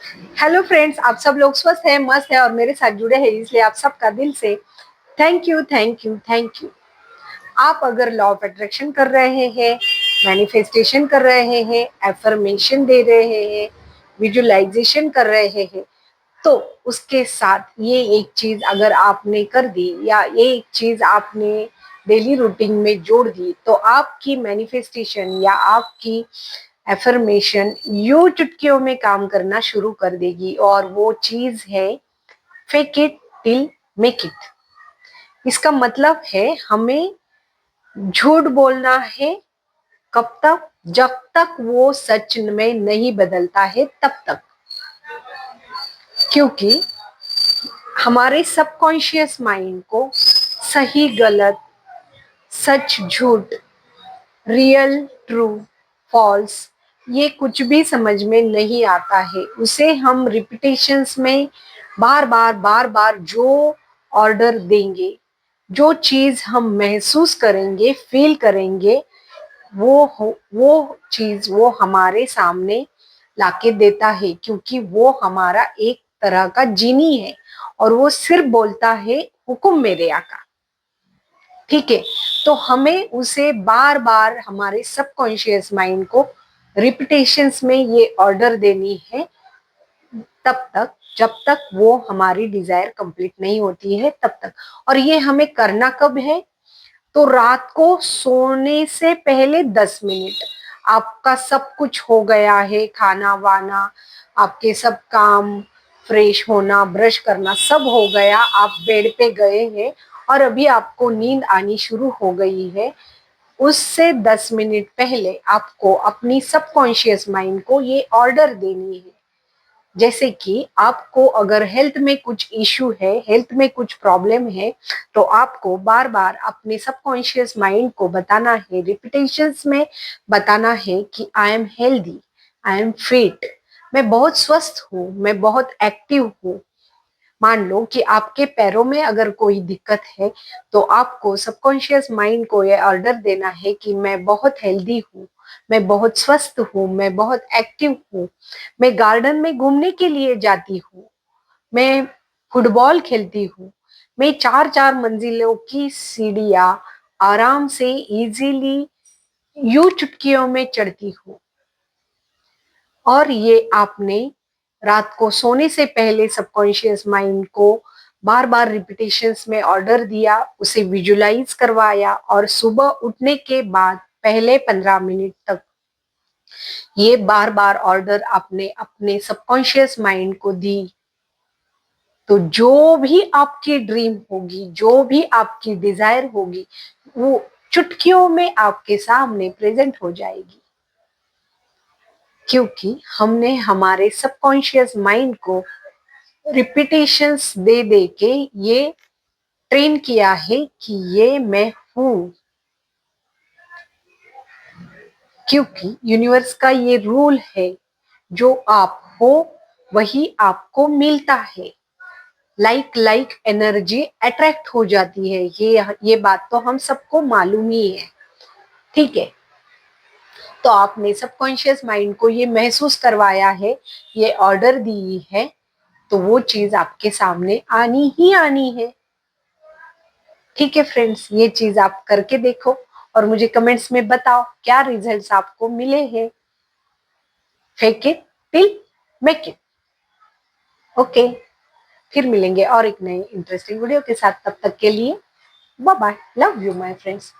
Hello friends, आप सब लोग स्वस्थ हैं, मस्त है और मेरे साथ जुड़े हैं, इसलिए आप सबका दिल से thank you thank you thank you. आप अगर लॉ ऑफ अट्रैक्शन कर रहे हैं, मैनिफेस्टेशन कर रहे हैं, एफर्मेशन दे रहे हैं, विजुअलाइजेशन कर रहे हैं, तो उसके साथ ये एक चीज अगर आपने कर दी या ये एक चीज आपने डेली रूटीन में जोड़ दी, तो आपकी मैनिफेस्टेशन या आपकी एफर्मेशन यूं चुटकियों में काम करना शुरू कर देगी। और वो चीज है fake it till make it. इसका मतलब है हमें झूठ बोलना है। कब तक? जब तक वो सच में नहीं बदलता है तब तक। क्योंकि हमारे सबकॉन्शियस माइंड को सही गलत, सच झूठ, रियल ट्रू, फॉल्स, ये कुछ भी समझ में नहीं आता है। उसे हम रिपीटेशंस में बार बार जो ऑर्डर देंगे, जो चीज हम महसूस करेंगे, फील करेंगे, वो चीज वो हमारे सामने लाके देता है। क्योंकि वो हमारा एक तरह का जीनी है और वो सिर्फ बोलता है हुक्म मेरे आका। ठीक है, तो हमें उसे बार बार हमारे सबकॉन्शियस माइंड को रिपीटेशंस में ये ऑर्डर देनी है, तब तक जब तक वो हमारी डिजायर कंप्लीट नहीं होती है तब तक। और ये हमें करना कब है? तो रात को सोने से पहले 10 मिनट। आपका सब कुछ हो गया है, खाना वाना, आपके सब काम, फ्रेश होना, ब्रश करना सब हो गया, आप बेड पे गए हैं और अभी आपको नींद आनी शुरू हो गई है। उससे 10 मिनट पहले आपको अपनी सबकॉन्शियस माइंड को ये ऑर्डर देनी है। जैसे कि आपको अगर हेल्थ में कुछ इश्यू है, हेल्थ में कुछ प्रॉब्लम है, तो आपको बार बार अपने सबकॉन्शियस माइंड को बताना है, रिपीटेशंस में बताना है कि I am healthy, I am fit, मैं बहुत स्वस्थ हूँ, मैं बहुत एक्टिव हूँ। मान लो कि आपके पैरों में अगर कोई दिक्कत है, तो आपको सबकॉन्शियस माइंड को ये ऑर्डर देना है कि मैं बहुत हेल्दी हूँ, मैं बहुत स्वस्थ हूँ, मैं बहुत एक्टिव हूँ, मैं गार्डन में घूमने के लिए जाती हूँ, मैं फुटबॉल खेलती हूँ, मैं 4-4 मंजिलों की सीढ़ियाँ आराम से इजीली यूं चुटकियों में चढ़ती हूँ। और ये आपने रात को सोने से पहले सबकॉन्शियस माइंड को बार बार रिपीटेशंस में ऑर्डर दिया, उसे विजुलाइज करवाया और सुबह उठने के बाद पहले 15 मिनट तक ये बार बार ऑर्डर आपने अपने सबकॉन्शियस माइंड को दी, तो जो भी आपकी ड्रीम होगी, जो भी आपकी डिजायर होगी, वो चुटकियों में आपके सामने प्रेजेंट हो जाएगी। क्योंकि हमने हमारे सबकॉन्शियस माइंड को रिपीटेशंस दे दे के ये ट्रेन किया है कि ये मैं हूं। क्योंकि यूनिवर्स का ये रूल है, जो आप हो वही आपको मिलता है। लाइक लाइक एनर्जी अट्रैक्ट हो जाती है, ये बात तो हम सबको मालूम ही है। ठीक है, तो आपने सबकॉन्शियस माइंड को ये महसूस करवाया है, ये ऑर्डर दी है, तो वो चीज आपके सामने आनी ही आनी है। ठीक है फ्रेंड्स, ये चीज आप करके देखो और मुझे कमेंट्स में बताओ क्या रिजल्ट्स आपको मिले हैं। Fake it till make it. Okay, फिर मिलेंगे और एक नए इंटरेस्टिंग वीडियो के साथ। तब तक के लिए bye bye, love you my friends.